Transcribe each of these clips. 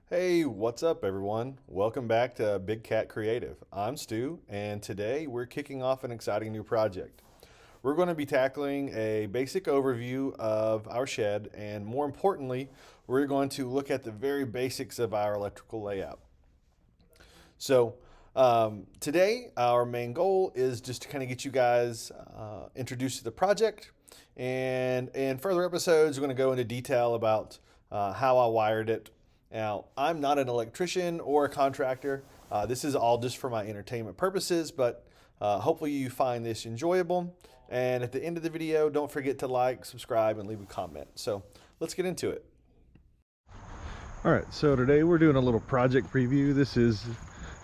Hey, what's up everyone? Welcome back to Big Cat Creative. I'm Stu, and today we're kicking off an exciting new project. We're going to be tackling a basic overview of our shed, and more importantly, we're going to look at the very basics of our electrical layout. So, today our main goal is just to kind of get you guys introduced to the project, and in further episodes, we're going to go into detail about how I wired it. Now, I'm not an electrician or a contractor. This is all just for my entertainment purposes, but hopefully you find this enjoyable. And at the end of the video, don't forget to like, subscribe, and leave a comment. So let's get into it. All right, so today we're doing a little project preview. This is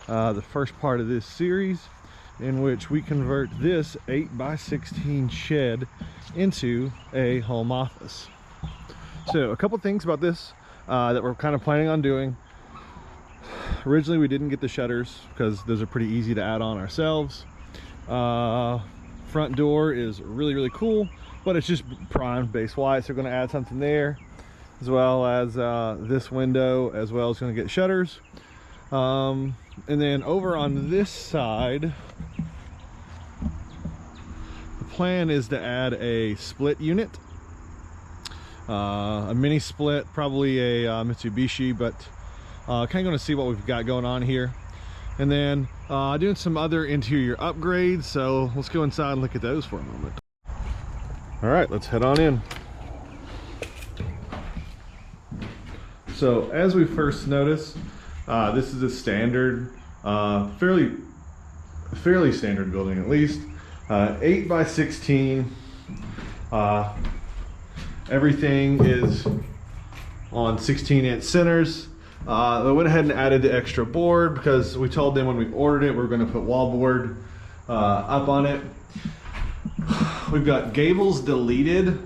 the first part of this series in which we convert this 8x16 shed into a home office. So a couple things about this that we're kind of planning on doing. Originally we didn't get the shutters because those are pretty easy to add on ourselves. Front door is really cool, but it's just primed base white, so we're going to add something there, as well as this window as well is going to get shutters. And then over on this side, the plan is to add a split unit. A mini split, probably a Mitsubishi, but kind of going to see what we've got going on here. And then doing some other interior upgrades, so let's go inside and look at those for a moment. All right, let's head on in. So as we first notice, this is a standard, fairly standard building, at least 8x16. Everything is on 16-inch centers. I went ahead and added the extra board because we told them when we ordered it we're going to put wallboard up on it. We've got gables deleted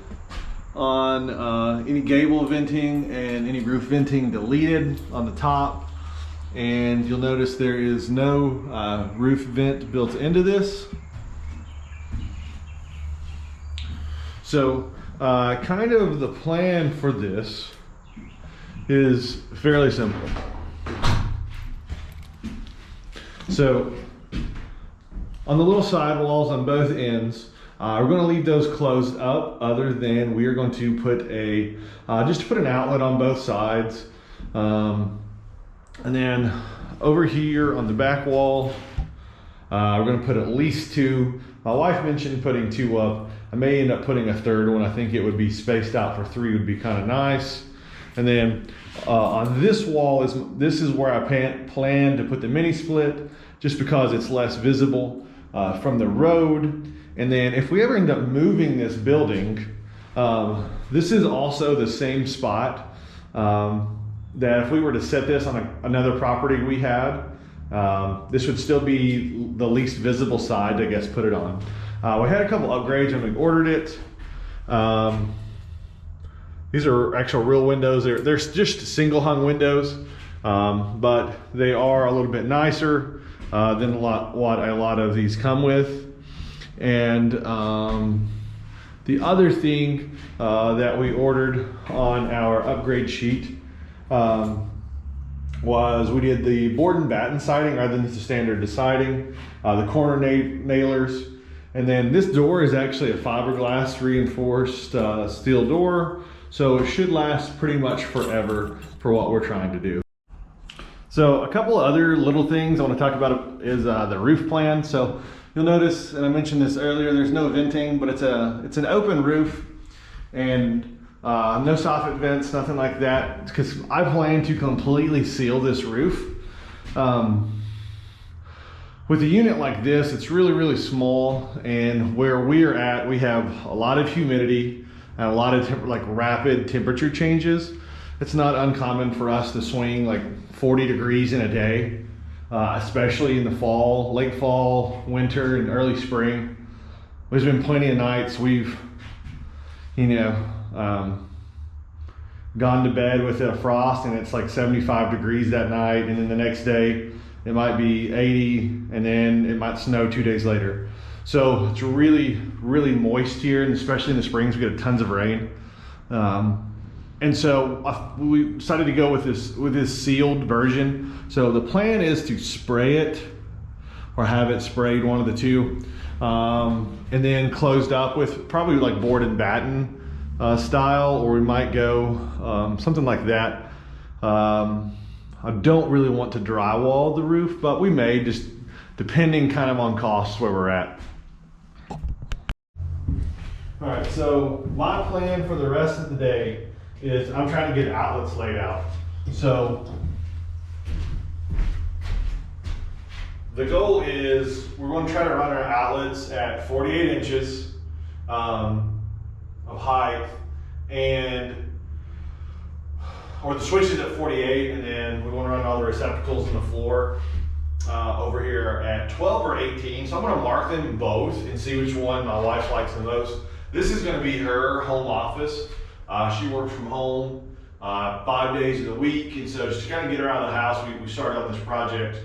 on any gable venting and any roof venting deleted on the top. And you'll notice there is no roof vent built into this. So kind of the plan for this is fairly simple. So on the little side walls on both ends, we're going to leave those closed up, other than we are going to put a just to put an outlet on both sides. And then over here on the back wall, we're going to put at least two. My wife mentioned putting two up. I may end up putting a third one. I think it would be spaced out for three, would be kind of nice. And then on this wall, this is where I plan to put the mini split, just because it's less visible from the road. And then if we ever end up moving this building, this is also the same spot that if we were to set this on another property we had, this would still be the least visible side to, I guess, put it on. We had a couple upgrades when we ordered it. These are actual real windows. They're just single hung windows, but they are a little bit nicer than what a lot of these come with. And the other thing that we ordered on our upgrade sheet was we did the board and batten siding rather than the standard siding, the corner nailers. And then this door is actually a fiberglass reinforced steel door, so it should last pretty much forever for what we're trying to do. So a couple of other little things I want to talk about is the roof plan. So you'll notice, and I mentioned this earlier, there's no venting, but it's an open roof, and no soffit vents, nothing like that, because I plan to completely seal this roof. With a unit like this, it's really small, and where we're at, we have a lot of humidity and a lot of rapid temperature changes. It's not uncommon for us to swing like 40 degrees in a day, especially in the fall, late fall, winter, and early spring. There's been plenty of nights we've, gone to bed with a frost and it's like 75 degrees that night, and then the next day it might be 80, and then it might snow 2 days later. So it's really moist here, and especially in the springs we get tons of rain. And And so we decided to go with this sealed version. So the plan is to spray it or have it sprayed, one of the two, and then closed up with probably like board and batten style, or we might go something like that. I don't really want to drywall the roof, but we may, just depending kind of on costs where we're at. All right, so my plan for the rest of the day is I'm trying to get outlets laid out. So the goal is we're going to try to run our outlets at 48 inches of height, or the switch is at 48, and then we want to run all the receptacles in the floor over here at 12 or 18. So I'm going to mark them both and see which one my wife likes the most. This is going to be her home office. She works from home 5 days of the week, and so just to kind of get her out of the house, we started on this project.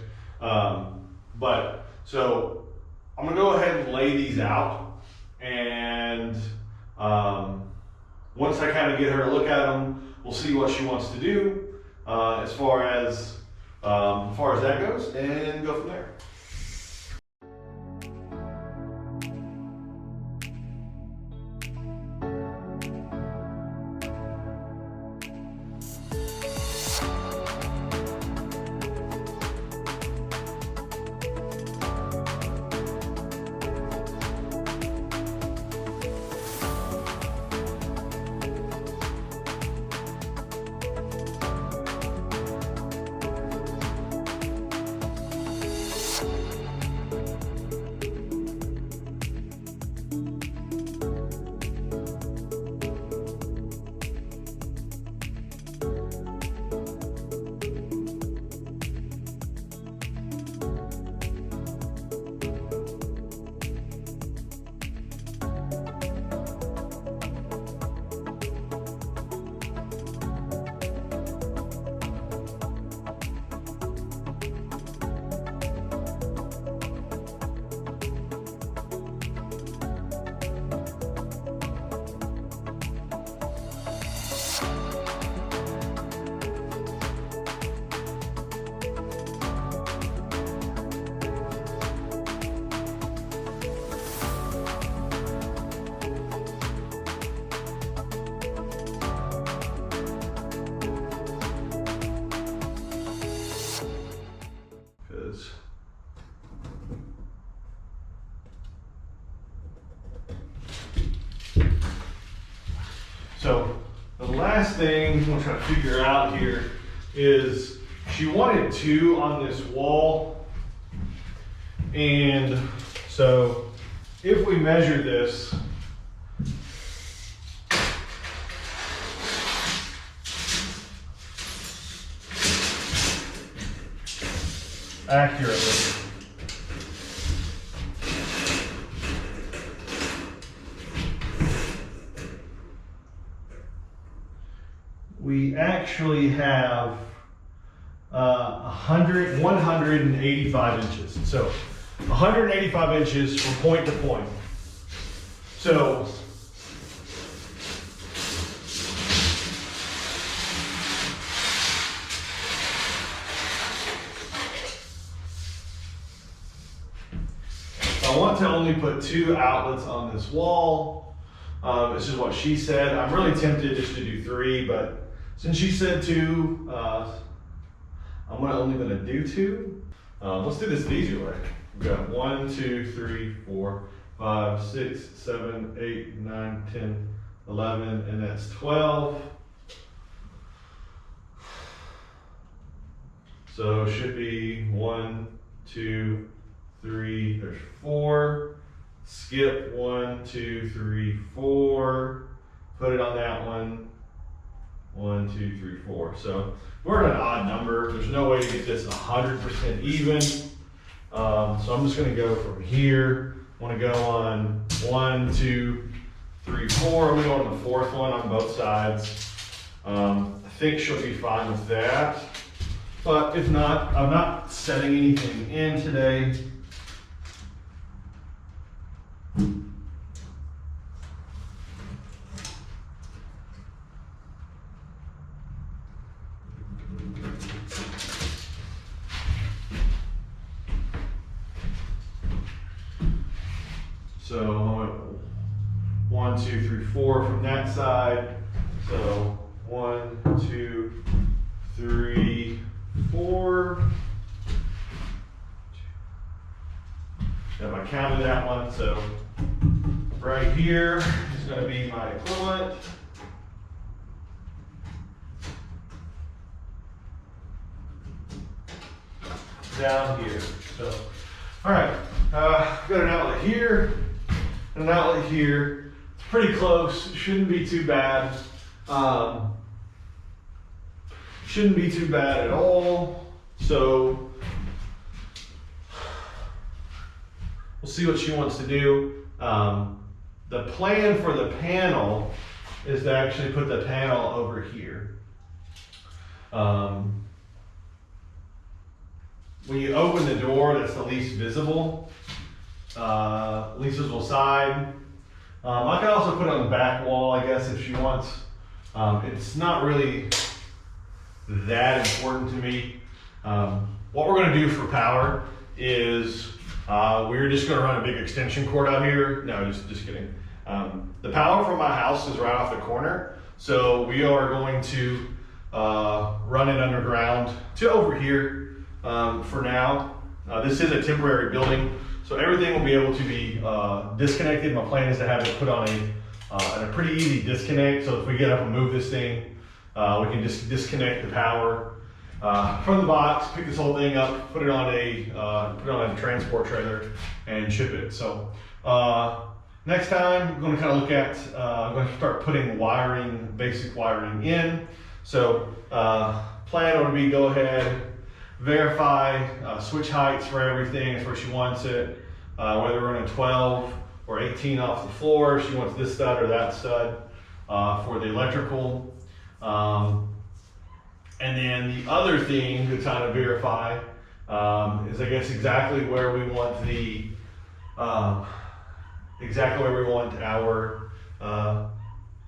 So I'm going to go ahead and lay these out, and once I kind of get her to look at them, we'll see what she wants to do as far as that goes, and go from there. So the last thing I'm trying to figure out here is she wanted 2 on this wall, and so if we measure this, accurately, we actually have 185 inches. So 185 inches from point to point. So I want to only put 2 outlets on this wall. This is what she said. I'm really tempted just to do 3, but since she said 2, I'm only going to do 2. Let's do this the easy way. We've got 1, 2, 3, 4, 5, 6, 7, 8, 9, 10, 11, and that's 12. So it should be 1, 2, 3, there's 4. Skip 1, 2, 3, 4. Put it on that one. 1, 2, 3, 4. So we're at an odd number. There's no way to get this 100% even. So I'm just going to go from here. I want to go on 1, 2, 3, 4. I'm going to go on the 4th one on both sides. I think she'll be fine with that. But if not, I'm not setting anything in today. So I went 1, 2, 3, 4 from that side. So 1, 2, 3, 4. Yep, I counted that one. So right here is going to be my equivalent. Down here. So, all right, got an outlet here, and an outlet here. It's pretty close. Shouldn't be too bad. Shouldn't be too bad at all. So we'll see what she wants to do. The plan for the panel is to actually put the panel over here. When you open the door, that's the least visible, least visible side. I can also put it on the back wall, I guess, if she wants. It's not really that important to me. What we're going to do for power is we're just going to run a big extension cord out here. No, just kidding. The power from my house is right off the corner, so we are going to run it underground to over here. For now, this is a temporary building, so everything will be able to be disconnected. My plan is to have it put on a pretty easy disconnect, so if we get up and move this thing, we can just disconnect the power from the box, pick this whole thing up, put it on a transport trailer, and ship it. So next time, we're going to kind of look at, I'm going to start putting wiring, basic wiring in. So plan would be go ahead, verify switch heights for everything as where she wants it, whether we're running 12 or 18 off the floor. She wants this stud or that stud for the electrical. And then the other thing to kind of verify is, I guess, exactly where we want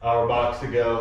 our box to go.